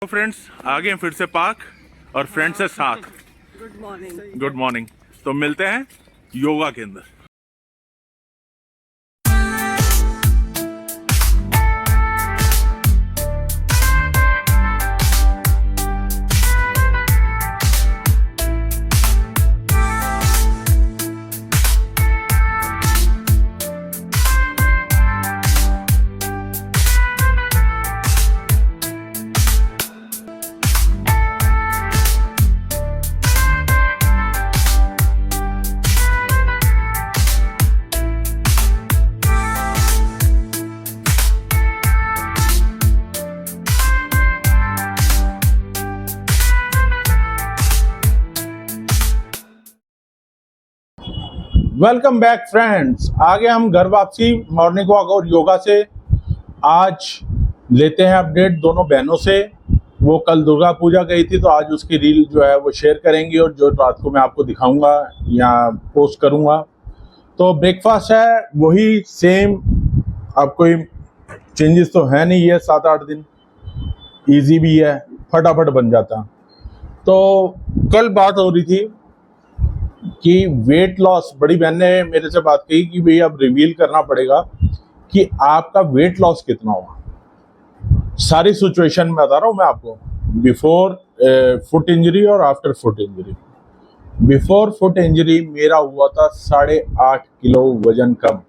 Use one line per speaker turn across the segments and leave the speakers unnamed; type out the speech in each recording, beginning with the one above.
तो फ्रेंड्स आ गए हैं फिर से पार्क और फ्रेंड्स के साथ। Good morning. तो मिलते हैं योगा के अंदर।
Welcome back friends. आगे हम घर वापसी मॉर्निंग वॉक और योगा से। आज लेते हैं अपडेट दोनों बहनों से। वो कल दुर्गा पूजा गई थी तो आज उसकी रील जो है वो शेयर करेंगी और जो रात को मैं आपको दिखाऊंगा या पोस्ट करूंगा। तो ब्रेकफास्ट है वही सेम, अब कोई चेंजेस तो है नहीं। है 7-8 दिन, इजी भी है, फटाफट बन जाता। तो कल बात हो रही थी कि वेट लॉस, बड़ी बहन ने मेरे से बात कही कि भाई अब रिवील करना पड़ेगा कि आपका वेट लॉस कितना हुआ। सारी सिचुएशन में बता रहा हूँ मैं आपको, बिफोर फुट इंजरी और after foot injury. Before foot injury मेरा हुआ था 8.5 किलो वजन कम,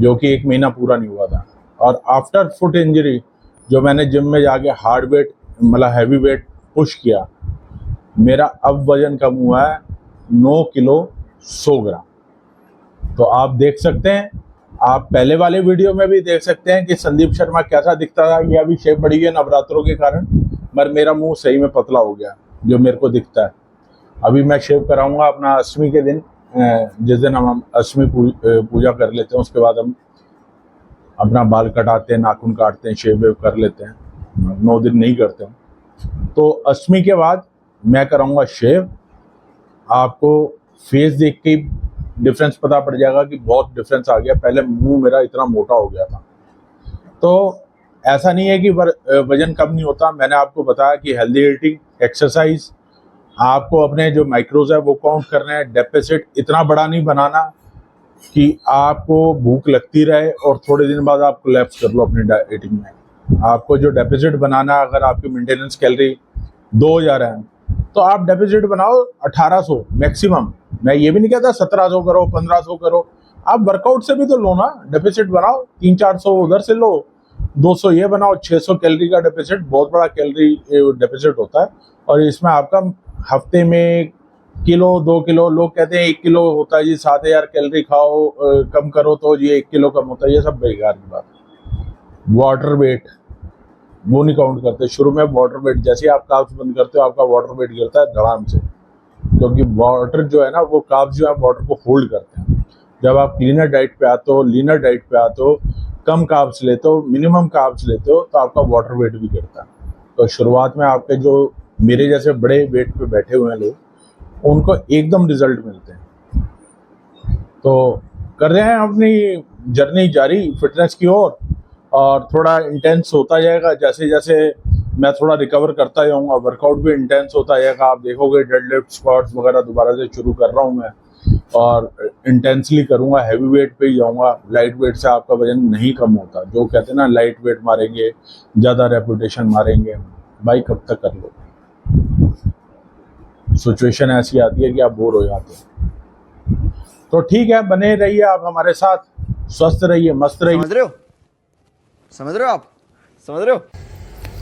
जो कि 1 महीना पूरा नहीं हुआ था। और आफ्टर फुट इंजरी जो मैंने जिम में जाके हार्ड वेट मतलब हैवी वेट पुश किया, मेरा अब वजन कम हुआ है 9 किलो 100 ग्राम। तो आप देख सकते हैं, आप पहले वाले वीडियो में भी देख सकते हैं कि संदीप शर्मा कैसा दिखता था। ये अभी शेप बढ़ी है नवरात्रों के कारण, मगर मेरा मुंह सही में पतला हो गया जो मेरे को दिखता है। अभी मैं शेव कराऊंगा अपना अष्टमी के दिन, जिस दिन हम अष्टमी पूजा कर लेते हैं, उसके बाद हम अपना बाल कटाते हैं, नाखून काटते हैं, शेव वेव कर लेते हैं। 9 दिन नहीं करते हैं। तो अष्टमी के बाद मैं कराऊंगा शेव। आपको फेस देख के डिफरेंस पता पड़ जाएगा कि बहुत डिफरेंस आ गया। पहले मुंह मेरा इतना मोटा हो गया था। तो ऐसा नहीं है कि वजन कम नहीं होता। मैंने आपको बताया कि हेल्दी ईटिंग, एक्सरसाइज, आपको अपने जो माइक्रोज है वो काउंट करने हैं। डेफिसिट इतना बड़ा नहीं बनाना कि आपको भूख लगती रहे और थोड़े दिन बाद आप कोलैप्स कर लो अपनी डाइटिंग में। आपको जो डेफिसिट बनाना है, अगर आपकी मेंटेनेंस कैलोरी 2000 है तो आप डेफिसिट बनाओ 1800 मैक्सिमम। मैं ये भी नहीं कहता 1700 करो, 1500 करो। आप वर्कआउट से भी तो लो ना, डेफिसिट बनाओ। 300-400 उधर से लो, 200 ये बनाओ। 600 कैलोरी का डेफिसिट बहुत बड़ा कैलोरी डेफिसिट होता है। और इसमें आपका हफ्ते में किलो 2 किलो, लोग कहते हैं 1 किलो होता है जी, 7000 कैलोरी खाओ कम करो तो ये 1 किलो कम होता है। ये सब बेकार की बात है। वाटर वेट वो नहीं काउंट करते। शुरू में वाटर वेट, जैसे आप कार्ब्स बंद करते हो आपका वाटर वेट गिरता है धड़ाम से, क्योंकि वाटर जो है ना वो कार्ब्स जो है वाटर को होल्ड करते हैं। जब आप क्लीनर डाइट पे आते हो, लीनर डाइट पे आते हो, कम कार्ब्स लेते हो, मिनिमम कार्ब्स लेते हो, तो आपका वाटर वेट भी गिरता है। तो शुरुआत में आपके जो मेरे जैसे बड़े वेट पे बैठे हुए हैं लोग, उनको एकदम रिजल्ट मिलते हैं। तो कर रहे हैं अपनी जर्नी जारी फिटनेस की ओर, और थोड़ा इंटेंस होता जाएगा। जैसे जैसे मैं थोड़ा रिकवर करता जाऊंगा, वर्कआउट भी इंटेंस होता जाएगा। आप देखोगे डेडलिफ्ट, स्क्वाट्स वगैरह दोबारा से शुरू कर रहा हूं मैं, और इंटेंसली करूंगा। हैवी वेट पे ही जाऊंगा। लाइट वेट से आपका वजन नहीं कम होता। जो कहते हैं ना लाइट वेट मारेंगे ज़्यादा रेपुटेशन मारेंगे, भाई कब तक कर लो। सिचुएशन ऐसी आती है कि आप बोर हो जाते हो। तो ठीक है, बने रहिए आप हमारे साथ, स्वस्थ रहिए, मस्त रहिए।
समझ रहे हो आप? समझ रहे हो?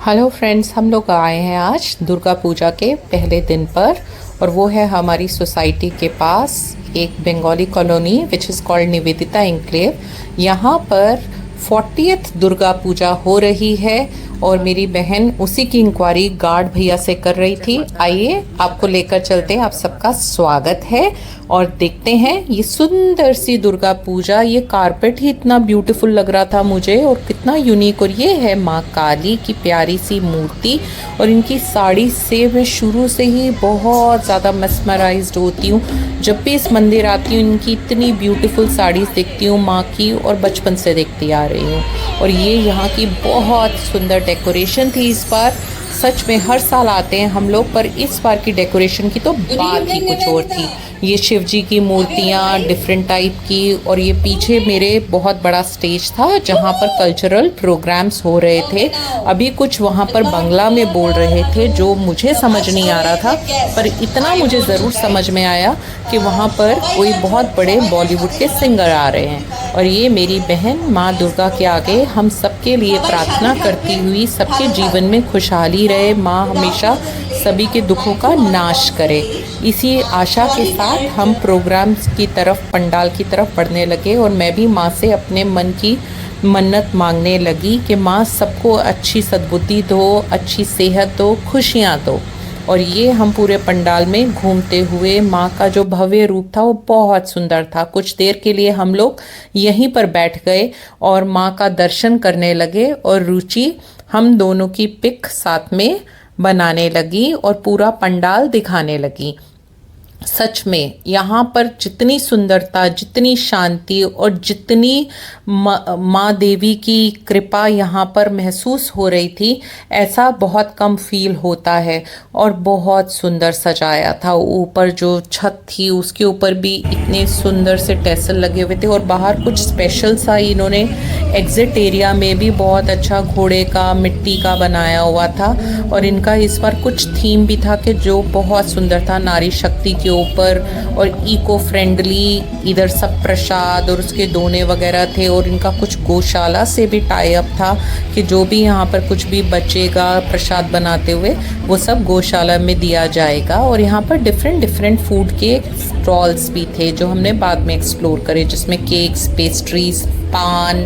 हेलो फ्रेंड्स, हम लोग आए हैं आज दुर्गा पूजा के पहले दिन पर, और वो है हमारी सोसाइटी के पास एक Bengali colony which is called Nivedita enclave. यहाँ पर 40th दुर्गा पूजा हो रही है और मेरी बहन उसी की इंक्वायरी गार्ड भैया से कर रही थी। आइए आपको लेकर चलते हैं। आप सबका स्वागत है और देखते हैं ये सुंदर सी दुर्गा पूजा। ये कारपेट ही इतना ब्यूटीफुल लग रहा था मुझे और कितना यूनिक। और ये है माँ काली की प्यारी सी मूर्ति, और इनकी साड़ी से मैं शुरू से ही बहुत ज़्यादा मेस्मराइज्ड होती हूँ। जब भी इस मंदिर आती हूँ इनकी इतनी ब्यूटीफुल साड़ीज़ देखती हूँ माँ की, और बचपन से देखती आ रही हूँ। और ये यहाँ की बहुत सुंदर डेकोरेशन थी इस बार, सच में हर साल आते हैं हम लोग, पर इस बार की डेकोरेशन की तो बात ही कुछ और थी। ये शिव जी की मूर्तियाँ डिफरेंट टाइप की, और ये पीछे मेरे बहुत बड़ा स्टेज था जहाँ पर कल्चरल प्रोग्राम्स हो रहे थे। अभी कुछ वहाँ पर बांग्ला में बोल रहे थे जो मुझे समझ नहीं आ रहा था, पर इतना मुझे ज़रूर समझ में आया कि वहाँ पर कोई बहुत बड़े बॉलीवुड के सिंगर आ रहे हैं। और ये मेरी बहन माँ दुर्गा के आगे हम सबके लिए प्रार्थना करती हुई, सबके जीवन में खुशहाली रहे, माँ हमेशा सभी के दुखों का नाश करे, इसी आशा के साथ हम प्रोग्राम्स की तरफ, पंडाल की तरफ बढ़ने लगे। और मैं भी माँ से अपने मन की मन्नत मांगने लगी कि माँ सबको अच्छी सद्बुद्धि दो, अच्छी सेहत दो, खुशियाँ दो। और ये हम पूरे पंडाल में घूमते हुए, माँ का जो भव्य रूप था वो बहुत सुंदर था। कुछ देर के लिए हम लोग यहीं पर बैठ गए और माँ का दर्शन करने लगे, और रुचि हम दोनों की पिक साथ में बनाने लगी और पूरा पंडाल दिखाने लगी। सच में यहाँ पर जितनी सुंदरता, जितनी शांति और जितनी माँ देवी की कृपा यहाँ पर महसूस हो रही थी, ऐसा बहुत कम फील होता है। और बहुत सुंदर सजाया था, ऊपर जो छत थी उसके ऊपर भी इतने सुंदर से टेसल लगे हुए थे, और बाहर कुछ स्पेशल सा इन्होंने एग्जिट एरिया में भी बहुत अच्छा घोड़े का, मिट्टी का बनाया हुआ था। और इनका इस बार कुछ थीम भी था कि जो बहुत सुंदर था, नारी शक्ति के ऊपर, और इको फ्रेंडली। इधर सब प्रसाद और उसके दोने वगैरह थे, और इनका कुछ गौशाला से भी टाई अप था कि जो भी यहाँ पर कुछ भी बचेगा प्रसाद बनाते हुए वो सब गौशाला में दिया जाएगा। और यहाँ पर डिफरेंट फूड के स्टॉल्स भी थे जो हमने बाद में एक्सप्लोर करे, जिसमें केक्स, पेस्ट्रीज, पान,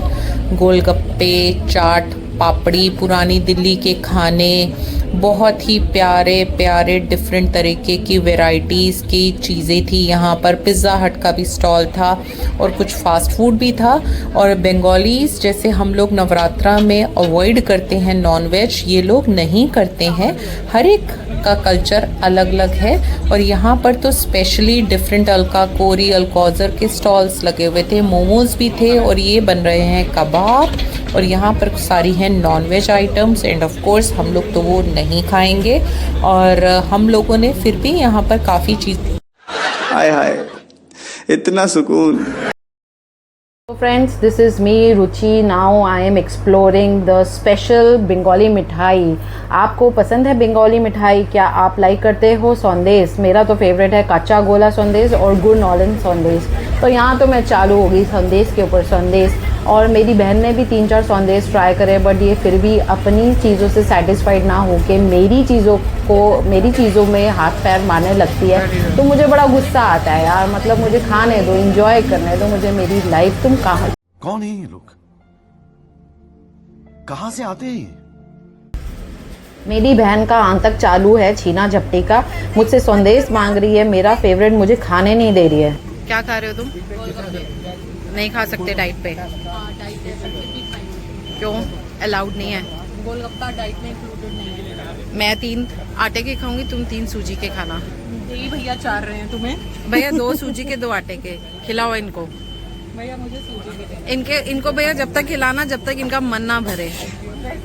गोलगप्पे, चाट, पापड़ी, पुरानी दिल्ली के खाने, बहुत ही प्यारे प्यारे डिफरेंट तरीके की वैरायटीज़ की चीज़ें थी। यहाँ पर पिज़्ज़ा हट का भी स्टॉल था और कुछ फास्ट फूड भी था। और बंगालीज जैसे हम लोग नवरात्रा में अवॉइड करते हैं नॉनवेज, ये लोग नहीं करते हैं। हर एक का कल्चर अलग अलग है, और यहाँ पर तो स्पेशली डिफरेंट अलका कोरी, अलकौज़र के स्टॉल्स लगे हुए थे, मोमोज भी थे, और ये बन रहे हैं कबाब। और यहाँ पर सारी हैं non veg items, and of course हम लोग तो वो नहीं खाएंगे। और हम लोगों ने फिर भी यहाँ पर काफ़ी चीज़,
हाय हाय इतना सुकून।
So friends, this is me Ruchi. Now I am exploring the special Bengali मिठाई। आपको पसंद है बंगाली मिठाई? क्या आप लाइक करते हो संदेश? मेरा तो फेवरेट है कच्चा गोला संदेश और गुड़ नॉलन संदेश। तो यहाँ तो मैं चालू होगी संदेश के ऊपर संदेश। और मेरी बहन ने भी 3-4 संदेश ट्राई करे, बट ये फिर भी अपनी चीज़ों से सेटिस्फाइड ना हो के मेरी चीज़ों में हाथ पैर मारने लगती है। तो मुझे बड़ा गुस्सा आता है यार, मतलब मुझे खाने दो, एंजॉय करने दो मुझे मेरी लाइफ। तुम कहाँ,
कौन है ये लोग, कहाँ से आते हैं?
मेरी बहन का आंतक चालू है छीना झपटी का, मुझसे संदेश मांग रही है, मेरा फेवरेट, मुझे खाने नहीं दे रही है।
क्या खा रहे हो तुम? नहीं खा सकते डाइट पे? क्यों? अलाउड नहीं है?
गोलगप्पा डाइट में इंक्लूडेड नहीं है।
मैं 3 आटे के खाऊंगी, तुम 3 सूजी के खाना।
यही भैया चार रहे हैं तुम्हें।
भैया 2 सूजी के 2 आटे के खिलाओ इनको।
भैया मुझे सूजी के
इनको भैया जब तक खिलाना जब तक इनका मन ना भरे।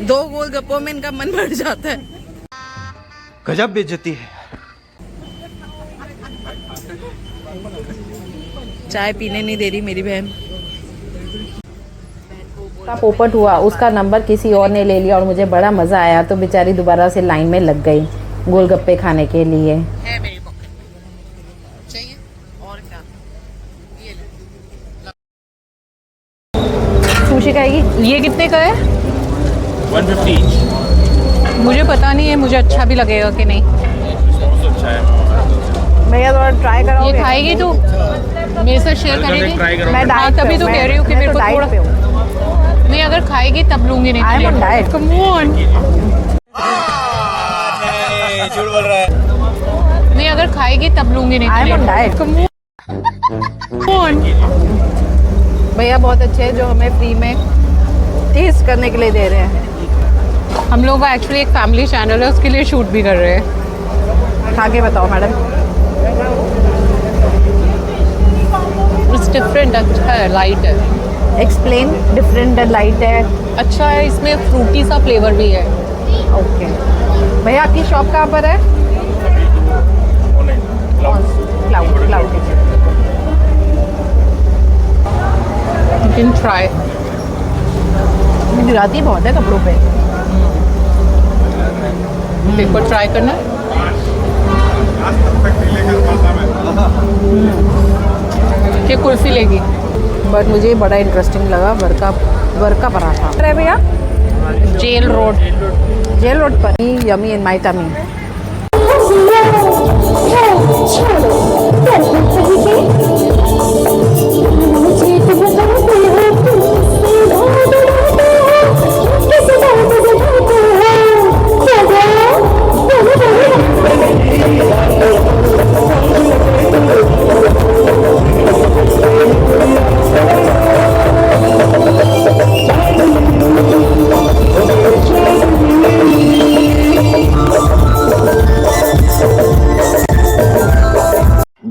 2 गोलगप्पों में इनका मन भर जाता है।
गजब बेइज्जती है।
चाय पीने नहीं दे रही मेरी बहन।
का पोपट हुआ, उसका नंबर किसी और ने ले लिया और मुझे बड़ा मज़ा आया, तो बेचारी दोबारा से लाइन में लग गई गोलगप्पे खाने के लिए।
है मेरी पॉकेट। चाहिए और क्या? ये ले।
सुशी खाएगी?
ये कितने का है?
150
मुझे पता नहीं है, मुझे अच्छा भी लगेगा कि नहीं।
अच्छा है।
भैया थोड़ा ट्राई करो।
ये खाएगी तू? मेरे साथ शेयर करेगी?
ट्राई करो।
मैं
हाँ, तभी तो कह रही हूँ कि मेरे को थोड़ा, नहीं अगर खाएगी तब लूंगी, नहीं
I am on diet.
Come on.
झूठ बोल रहा है।
नहीं अगर खाएगी तब लूंगी, नहीं
I am on diet.
Come on.
भैया बहुत अच्छे हैं जो हमें फ्री में टेस्ट करने के लिए दे रहे हैं।
हम लोग का एक्चुअली एक फैमिली चैनल है, उसके लिए शूट भी कर रहे हैं।
खा के बताओ मैडम।
इट्स डिफरेंट, अच्छा है, लाइट है।
एक्सप्लेन डिफरेंट लाइट है.
अच्छा है, इसमें फ्रूटी सा फ्लेवर भी है.
ओके. भैया आपकी शॉप कहाँ पर है? Cloud kitchen.
You can try.
Gujarati बहुत है कपड़ों पे.
एक बार ट्राई करना. ये कुल्फी लेगी.
बट मुझे बड़ा इंटरेस्टिंग लगा वर्का पराठा. अरे भैया
जेल रोड
पर यमी इन माय टमी.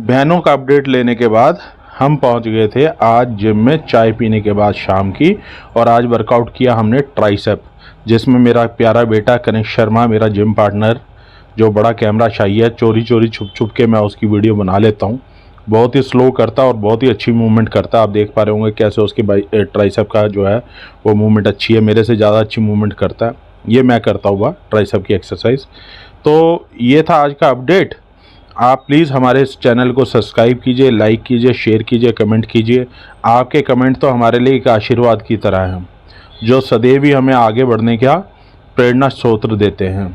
बहनों का अपडेट लेने के बाद हम पहुंच गए थे आज जिम में चाय पीने के बाद शाम की, और आज वर्कआउट किया हमने ट्राइसेप, जिसमें मेरा प्यारा बेटा कनिष्क शर्मा, मेरा जिम पार्टनर, जो बड़ा कैमरा शाही है, चोरी छुप के मैं उसकी वीडियो बना लेता हूं. बहुत ही स्लो करता और बहुत ही अच्छी मूवमेंट करता है. आप देख पा रहे होंगे कैसे उसके ट्राइसेप का जो है वो मूवमेंट अच्छी है. मेरे से ज़्यादा अच्छी मूवमेंट करता है. ये मैं करता हुआ ट्राइसेप की एक्सरसाइज. तो ये था आज का अपडेट. आप प्लीज़ हमारे इस चैनल को सब्सक्राइब कीजिए, लाइक कीजिए, शेयर कीजिए, कमेंट कीजिए. आपके कमेंट तो हमारे लिए एक आशीर्वाद की तरह हैं, जो सदैव ही हमें आगे बढ़ने का प्रेरणा स्रोत देते हैं.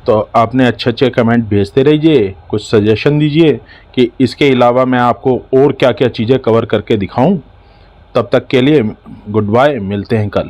तो आपने अच्छे कमेंट भेजते रहिए, कुछ सजेशन दीजिए कि इसके अलावा मैं आपको और क्या क्या चीज़ें कवर करके दिखाऊं. तब तक के लिए गुड बाय, मिलते हैं कल.